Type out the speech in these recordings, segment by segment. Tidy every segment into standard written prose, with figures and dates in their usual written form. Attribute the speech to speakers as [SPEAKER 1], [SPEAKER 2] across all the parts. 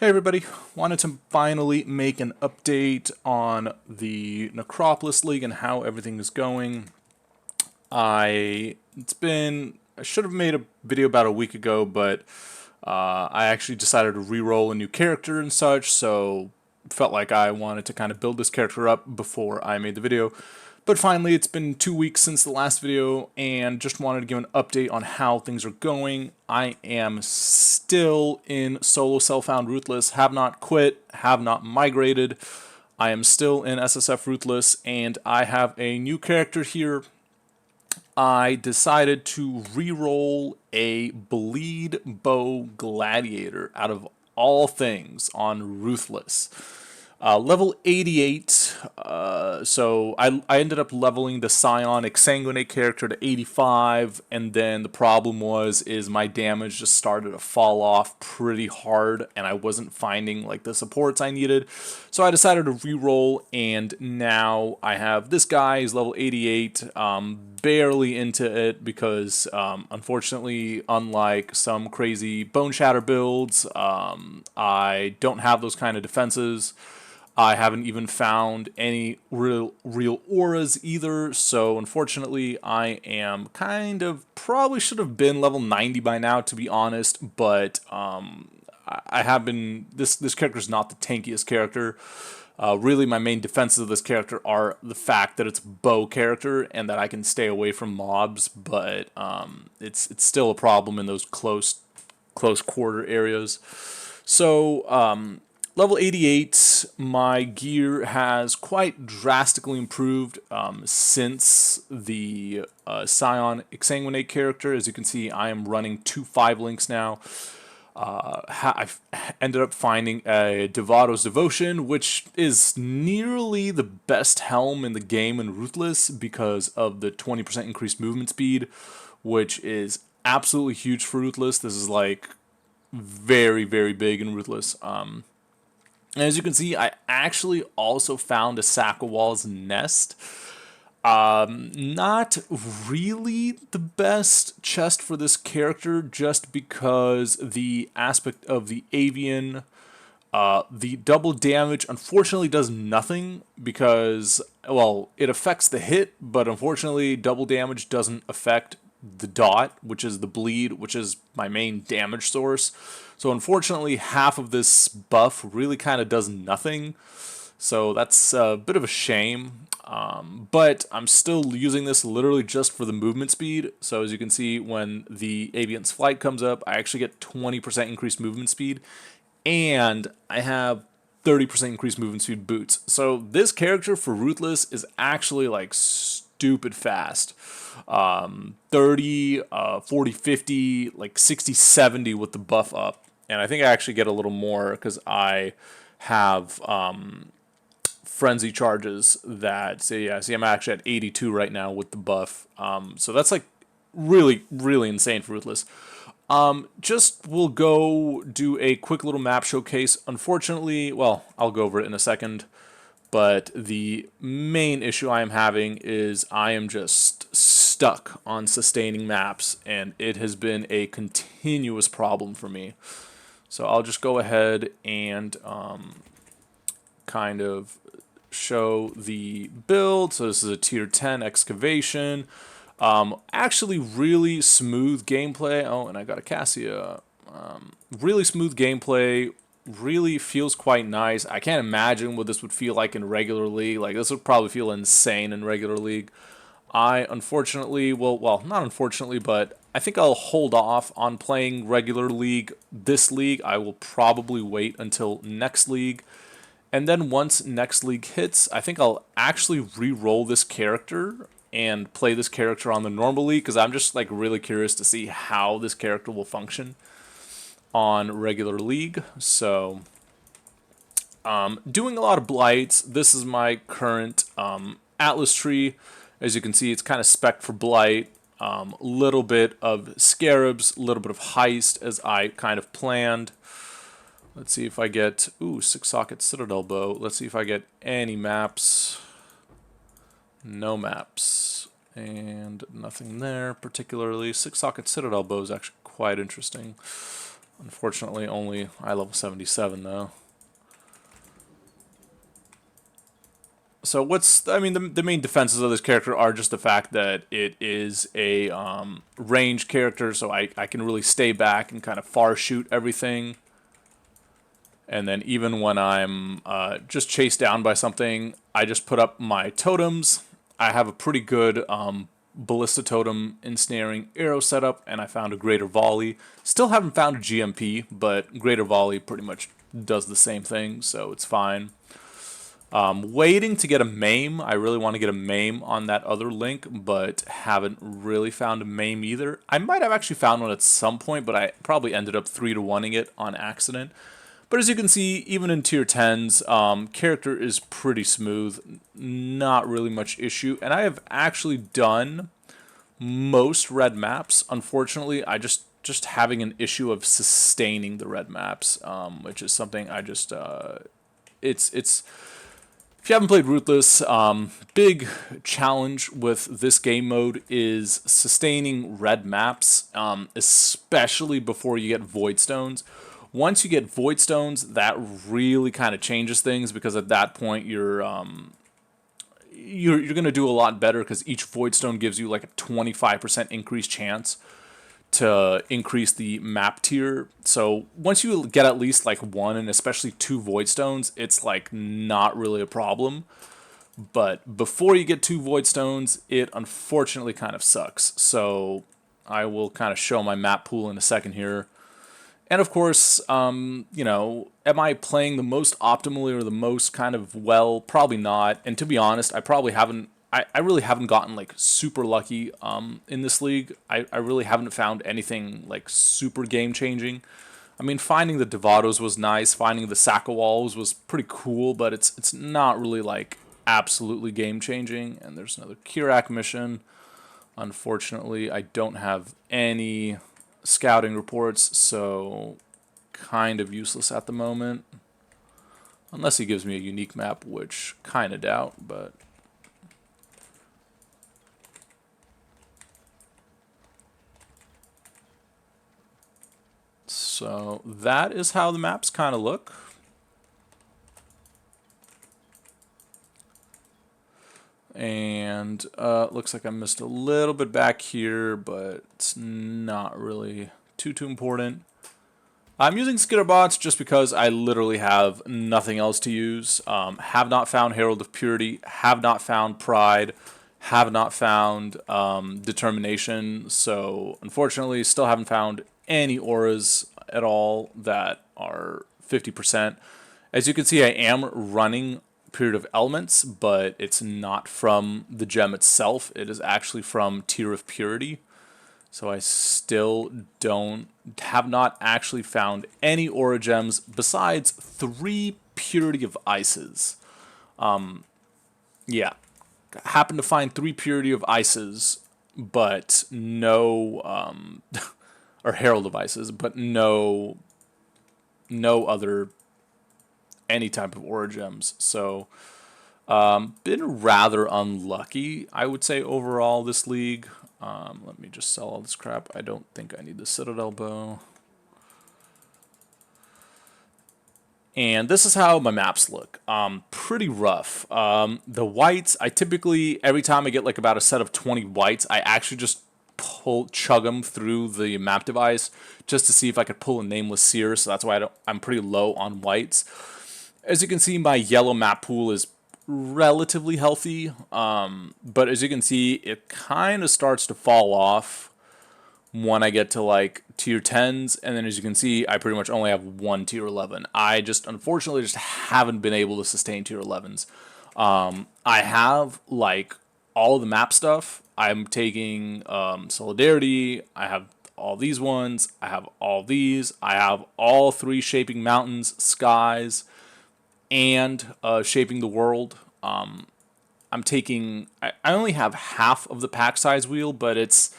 [SPEAKER 1] Hey everybody, wanted to finally make an update on the Necropolis League and how everything is going. I should have made a video about a week ago, but I actually decided to re-roll a new character and such, so felt like I wanted to kind of build this character up before I made the video. But finally, it's been 2 weeks since the last video, and just wanted to give an update on how things are going. I am still in solo self-found Ruthless, have not quit, have not migrated. I am still in SSF Ruthless, and I have a new character here. I decided to re-roll a Bleed Bow Gladiator out of all things on Ruthless. Level 88, so I ended up leveling the Scion Exsanguinate character to 85, and then the problem is my damage just started to fall off pretty hard, and I wasn't finding like the supports I needed, so I decided to re-roll, and now I have this guy, he's level 88, barely into it because, unfortunately, unlike some crazy Bone Shatter builds, I don't have those kind of defenses. I haven't even found any real auras either, so unfortunately I am kind of, probably should have been level 90 by now to be honest, but I have been, this character is not the tankiest character. Really my main defenses of this character are the fact that it's a bow character and that I can stay away from mobs, but it's still a problem in those close quarter areas. So level 88, my gear has quite drastically improved since the Scion Exsanguinate character. As you can see, I am running 2 5-links now. I've ended up finding a Devato's Devotion, which is nearly the best helm in the game in Ruthless because of the 20% increased movement speed, which is absolutely huge for Ruthless. This is like very, very big in Ruthless. As you can see, I actually also found a Sakawal's Nest. Not really the best chest for this character, just because the aspect of the avian, the double damage unfortunately does nothing because, well, it affects the hit, but unfortunately double damage doesn't affect the dot, which is the bleed, which is my main damage source. So unfortunately, half of this buff really kind of does nothing. So that's a bit of a shame. But I'm still using this literally just for the movement speed. So as you can see, when the Aviant's Flight comes up, I actually get 20% increased movement speed. And I have 30% increased movement speed boots. So this character for Ruthless is actually like stupid fast. 30, 40, 50, like 60, 70 with the buff up. And I think I actually get a little more because I have frenzy charges that say, yeah, see, I'm actually at 82 right now with the buff. So that's like really, really insane for Ruthless. Just we'll go do a quick little map showcase. Unfortunately, well, I'll go over it in a second. But the main issue I am having is I am just stuck on sustaining maps, and it has been a continuous problem for me. So I'll just go ahead and kind of show the build. So this is a tier 10 excavation. Actually really smooth gameplay. Oh, and I got a Cassia. Really smooth gameplay. Really feels quite nice. I can't imagine what this would feel like in regular league. Like, this would probably feel insane in regular league. I unfortunately well, not unfortunately, but I think I'll hold off on playing regular league this league. I will probably wait until next league. And then once next league hits, I think I'll actually re-roll this character and play this character on the normal league because I'm just like really curious to see how this character will function on regular league. So doing a lot of blights. This is my current Atlas tree. As you can see, it's kind of spec for blight. Little bit of scarabs, a little bit of heist as I kind of planned. Let's see if I get, ooh, 6-socket Citadel bow. Let's see if I get any maps. No maps. And nothing there particularly. 6-socket Citadel bow is actually quite interesting. Unfortunately, only eye level 77 though. So I mean, the main defenses of this character are just the fact that it is a range character, so I can really stay back and kind of far shoot everything. And then even when I'm just chased down by something, I just put up my totems. I have a pretty good ballista totem ensnaring arrow setup, and I found a greater volley. Still haven't found a GMP, but greater volley pretty much does the same thing, so it's fine. Waiting to get a maim. I really want to get a maim on that other link, but haven't really found a maim either. I might have actually found one at some point, but I probably ended up 3-to-1ing it on accident. But as you can see, even in tier 10s, character is pretty smooth. Not really much issue. And I have actually done most red maps. Unfortunately, I just having an issue of sustaining the red maps, which is something I just it's if you haven't played Ruthless, big challenge with this game mode is sustaining red maps, especially before you get Void Stones. Once you get Void Stones, that really kind of changes things, because at that point you're going to do a lot better, because each Void Stone gives you like a 25% increased chance to increase the map tier. So once you get at least like 1 and especially 2 Void Stones, it's like not really a problem. But before you get 2 Void Stones, it unfortunately kind of sucks. So I will kind of show my map pool in a second here. And of course, you know, am I playing the most optimally or the most kind of well? Probably not. And to be honest, I probably haven't. I really haven't gotten like super lucky in this league. I really haven't found anything like super game changing. I mean, finding the Devados was nice. Finding the Sakawals was pretty cool, but it's not really like absolutely game changing. And there's another Kirak mission. Unfortunately, I don't have any scouting reports, so kind of useless at the moment. Unless he gives me a unique map, which kind of doubt, but... So that is how the maps kind of look. And looks like I missed a little bit back here, but it's not really too important. I'm using Skitterbots just because I literally have nothing else to use. Have not found Herald of Purity, have not found Pride, have not found Determination, so unfortunately still haven't found any auras at all that are 50%. As you can see, I am running Period of Elements, but it's not from the gem itself. It is actually from Tier of Purity. So I still have not actually found any aura gems besides 3 Purity of Ices. Yeah, happened to find 3 Purity of Ices, but no, or Herald of Ices, but no other any type of aura gems. So been rather unlucky, I would say, overall this league. Let me just sell all this crap. I don't think I need the Citadel Bow. And this is how my maps look. Pretty rough. The whites, I typically, every time I get like about a set of 20 whites, I actually just chug them through the map device just to see if I could pull a Nameless Seer. So that's why I'm pretty low on whites. As you can see, my yellow map pool is relatively healthy, but as you can see, it kind of starts to fall off when I get to like tier 10s, and then as you can see, I pretty much only have 1 tier 11. I just unfortunately just haven't been able to sustain tier 11s. I have like all of the map stuff. I'm taking Solidarity, I have all these ones, I have all these, I have all 3 Shaping Mountains, Skies, and Shaping the World. I'm taking... I only have half of the pack size wheel, but it's...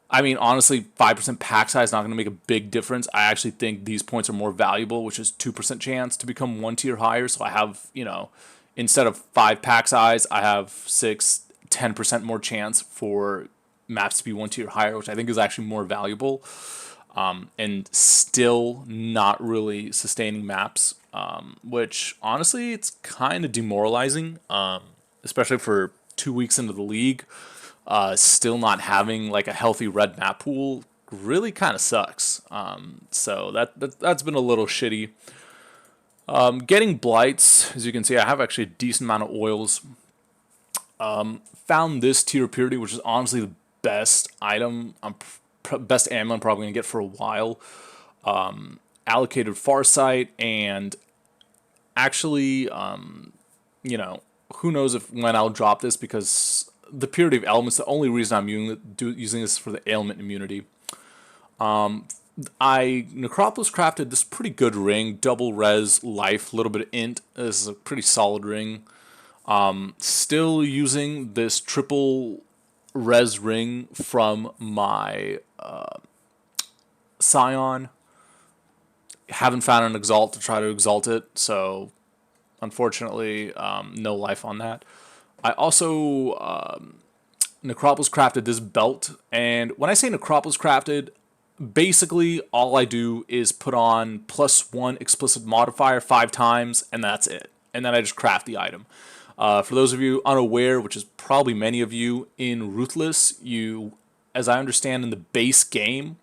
[SPEAKER 1] I mean, honestly, 5% pack size is not going to make a big difference. I actually think these points are more valuable, which is 2% chance to become 1 tier higher. So I have, you know, instead of 5 pack size, I have 10% more chance for maps to be 1 tier higher, which I think is actually more valuable. and still not really sustaining maps, which honestly it's kind of demoralizing, especially for 2 weeks into the league. Still not having like a healthy red map pool really kind of sucks. So that's been a little shitty. Getting blights, as you can see, I have actually a decent amount of oils. Found this tier purity, which is honestly the best item. Best ammo I'm probably gonna get for a while. Allocated Farsight, and actually, you know, who knows if when I'll drop this, because the purity of elements, the only reason I'm using this is for the ailment immunity. Necropolis crafted this pretty good ring, double res life, a little bit of int. This is a pretty solid ring. Still using this triple res ring from my Scion. Haven't found an exalt to try to exalt it, so unfortunately no life on that. I also Necropolis crafted this belt, and when I say Necropolis crafted, basically all I do is put on +1 explicit modifier 5 times, and that's it. And then I just craft the item. For those of you unaware, which is probably many of you, in Ruthless, as I understand in the base game,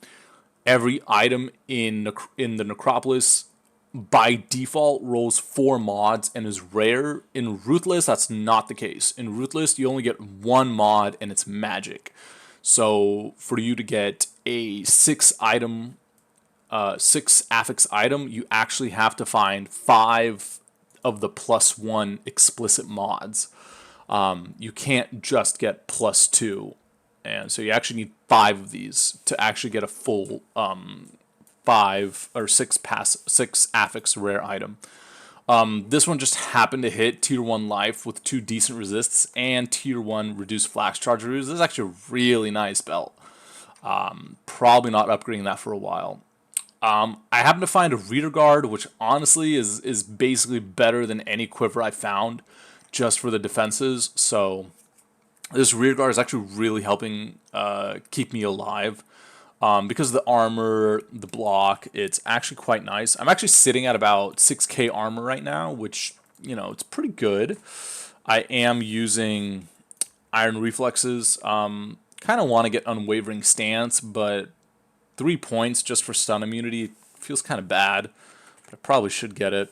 [SPEAKER 1] every item in the Necropolis by default rolls 4 mods and is rare. In Ruthless, that's not the case. In Ruthless, you only get 1 mod and it's magic. So for you to get a 6 affix item, you actually have to find 5 of the +1 explicit mods. You can't just get +2, and so you actually need 5 of these to actually get a full 5 or 6 affix rare item. This one just happened to hit tier 1 life with 2 decent resists and tier 1 reduced flash charge reviews. This is actually a really nice belt. Probably not upgrading that for a while. I happen to find a reader guard, which honestly is basically better than any quiver I found just for the defenses. So this rear guard is actually really helping keep me alive. Because of the armor, the block, it's actually quite nice. I'm actually sitting at about 6k armor right now, which, you know, it's pretty good. I am using iron reflexes. Kind of want to get unwavering stance, but 3 points just for stun immunity feels kind of bad, but I probably should get it.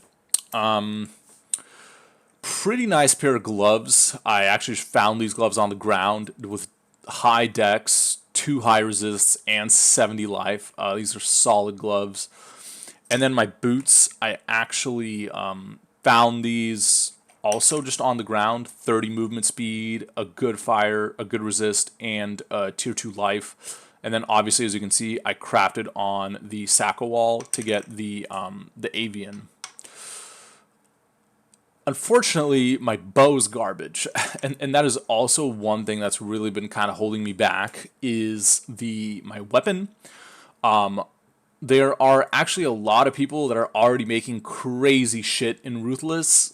[SPEAKER 1] Pretty nice pair of gloves. I actually found these gloves on the ground with high dex, 2 high resists, and 70 life. These are solid gloves. And then my boots, I actually found these also just on the ground. 30 movement speed, a good fire, a good resist, and tier 2 life. And then obviously, as you can see, I crafted on the Sacco wall to get the avian. Unfortunately, my bow's garbage, and that is also one thing that's really been kind of holding me back is my weapon. There are actually a lot of people that are already making crazy shit in Ruthless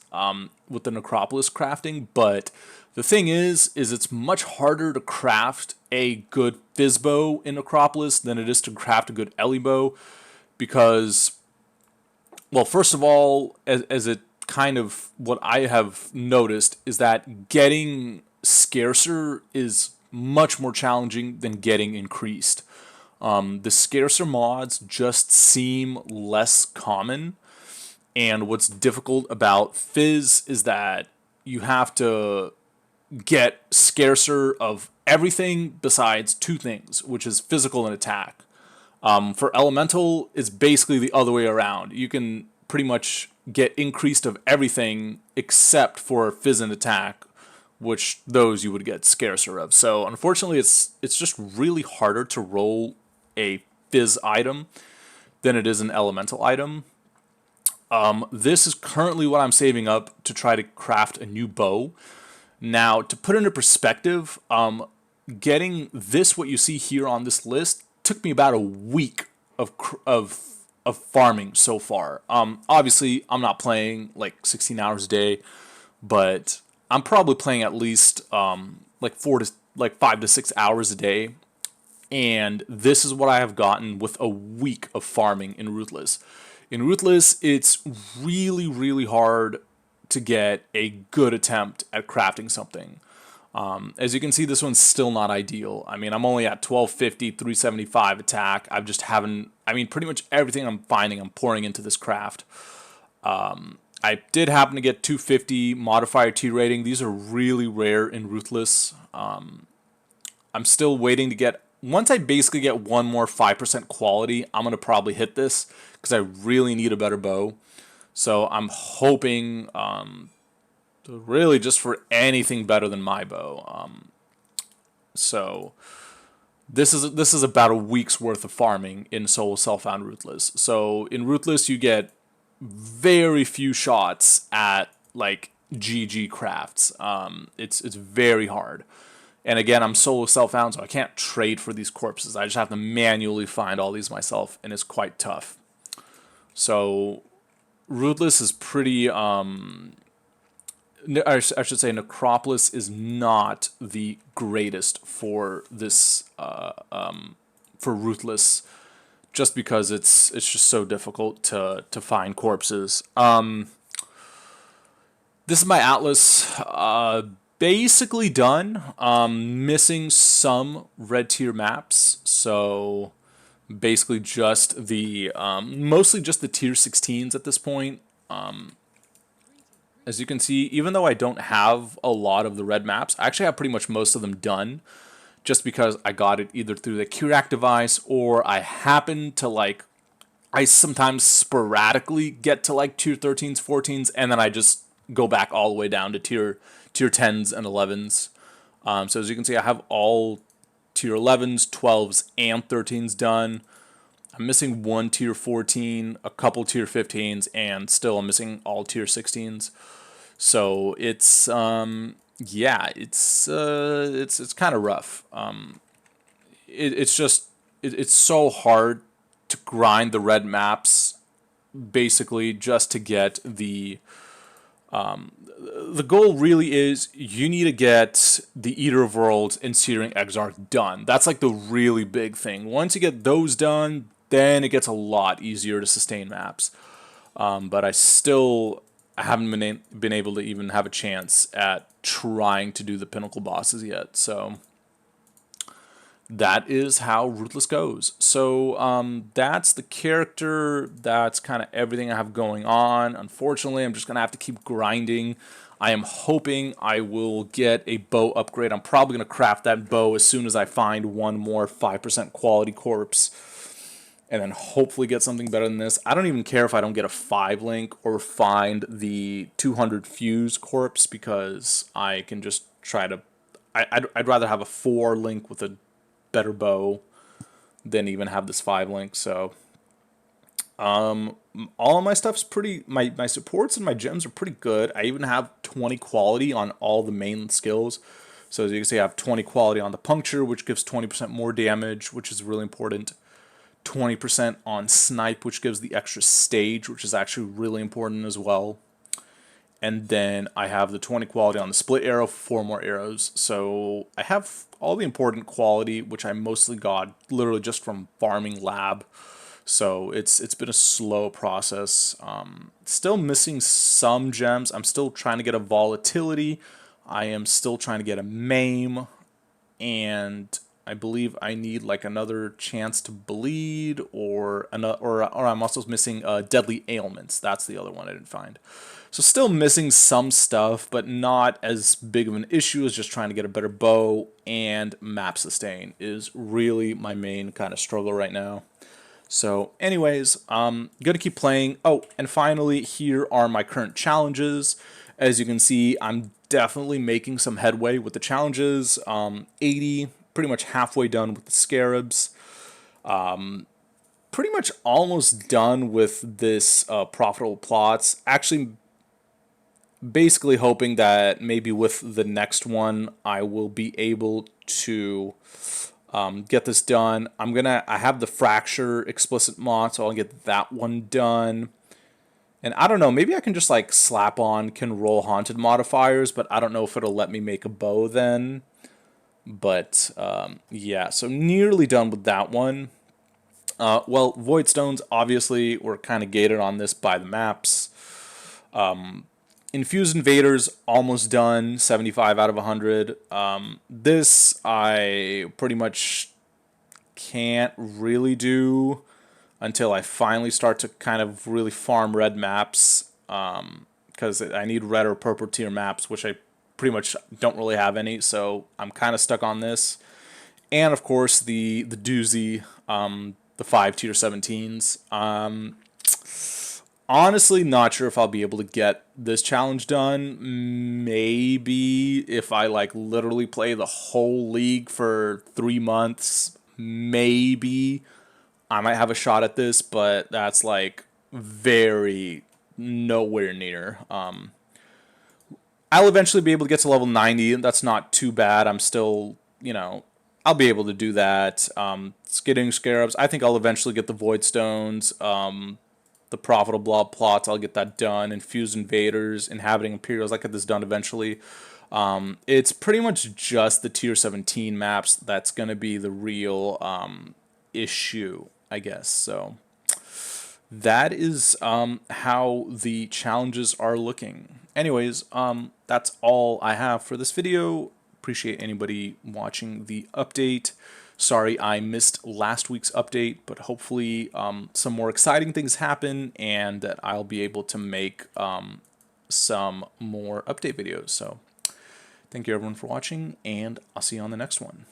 [SPEAKER 1] with the Necropolis crafting, but the thing is it's much harder to craft a good fizz bow in Necropolis than it is to craft a good Ellie bow, because, well, first of all, as it kind of what I have noticed is that getting scarcer is much more challenging than getting increased. The scarcer mods just seem less common, and what's difficult about Fizz is that you have to get scarcer of everything besides 2 things, which is physical and attack. For Elemental, it's basically the other way around. You can pretty much get increased of everything except for Fizz and attack, which those you would get scarcer of. So unfortunately, it's just really harder to roll a Fizz item than it is an Elemental item. This is currently what I'm saving up to try to craft a new bow. Now, to put into perspective, getting this, what you see here on this list, took me about a week of farming so far. Obviously, I'm not playing like 16 hours a day, but I'm probably playing at least like 5 to 6 hours a day. And this is what I have gotten with a week of farming in Ruthless. In Ruthless, it's really, really hard to get a good attempt at crafting something. As you can see, this one's still not ideal. I mean, I'm only at 1250, 375 attack. I've just haven't, I mean, pretty much everything I'm finding, I'm pouring into this craft. I did happen to get 250 modifier T rating. These are really rare in Ruthless. I'm still waiting to get, once I basically get one more 5% quality, I'm going to probably hit this because I really need a better bow. So I'm hoping really just for anything better than my bow. So this is about a week's worth of farming in Solo Self-Found Ruthless. So in Ruthless you get very few shots at like GG crafts. It's very hard. And again, I'm solo self-found, so I can't trade for these corpses. I just have to manually find all these myself, and it's quite tough. So Ruthless is pretty, I should say Necropolis is not the greatest for this, for Ruthless, just because it's just so difficult to find corpses. This is my Atlas, basically done. Missing some red tier maps, so basically just the mostly just the tier 16s at this point. As you can see, even though I don't have a lot of the red maps, I actually have pretty much most of them done, just because I got it either through the Kirac device or I happen to like, I sometimes sporadically get to like tier 13s, 14s, and then I just go back all the way down to tier 10s and 11s. So as you can see, I have all tier 11s, 12s, and 13s done. I'm missing one tier 14, a couple tier 15s, and still I'm missing all tier 16s. So it's yeah, it's kind of rough. It's so hard to grind the red maps, basically just to get the goal really is you need to get the Eater of Worlds and Searing Exarch done. That's like the really big thing. Once you get those done, then it gets a lot easier to sustain maps. But I haven't been able to even have a chance at trying to do the pinnacle bosses yet. So that is how Ruthless goes. So that's the character. That's kind of everything I have going on. Unfortunately, I'm just going to have to keep grinding. I am hoping I will get a bow upgrade. I'm probably going to craft that bow as soon as I find one more 5% quality corpse. And then hopefully get something better than this. I don't even care if I don't get a 5-link or find the 200 fuse corpse, because I can just try to... I'd rather have a 4-link with a better bow than even have this 5-link. So all of my stuff's pretty, my supports and my gems are pretty good. I even have 20 quality on all the main skills. So as you can see, I have 20 quality on the puncture, which gives 20% more damage, which is really important. 20% on snipe, which gives the extra stage, which is actually really important as well. And then I have the 20 quality on the split arrow for 4 more arrows. So I have all the important quality, which I mostly got literally just from farming lab. So it's been a slow process. Still missing some gems. I'm still trying to get a volatility. I am still trying to get a maim. And I believe I need like another chance to bleed, or I'm also missing deadly ailments. That's the other one I didn't find. So still missing some stuff, but not as big of an issue as just trying to get a better bow, and map sustain is really my main kind of struggle right now. So anyways, gonna keep playing. Oh, and finally, here are my current challenges. As you can see, I'm definitely making some headway with the challenges. 80, pretty much halfway done with the scarabs. Pretty much almost done with this profitable plots. Actually, basically hoping that maybe with the next one I will be able to get this done. I have the fracture explicit mod, so I'll get that one done. And I don't know, maybe I can just like slap on can roll haunted modifiers, but I don't know if it'll let me make a bow then. But yeah, so nearly done with that one. Well, Void Stones, obviously, we're kind of gated on this by the maps. Infused Invaders, almost done, 75 out of 100. This, I pretty much can't really do until I finally start to kind of really farm red maps, because I need red or purple tier maps, which I pretty much don't really have any, so I'm kind of stuck on this. And of course the doozy, the 5 tier 17s. Honestly, not sure if I'll be able to get this challenge done. Maybe if I like literally play the whole league for 3 months, maybe I might have a shot at this, but that's like very nowhere near. I'll eventually be able to get to level 90. That's not too bad. I'm still, I'll be able to do that. Skidding Scarabs, I think I'll eventually get the Void Stones. The Profitable Blob Plots, I'll get that done. Infused Invaders, Inhabiting Imperials, I'll get this done eventually. It's pretty much just the tier 17 maps that's going to be the real issue, I guess. So that is how the challenges are looking. Anyways, that's all I have for this video. Appreciate anybody watching the update. Sorry I missed last week's update, but hopefully some more exciting things happen and that I'll be able to make some more update videos. So thank you everyone for watching, and I'll see you on the next one.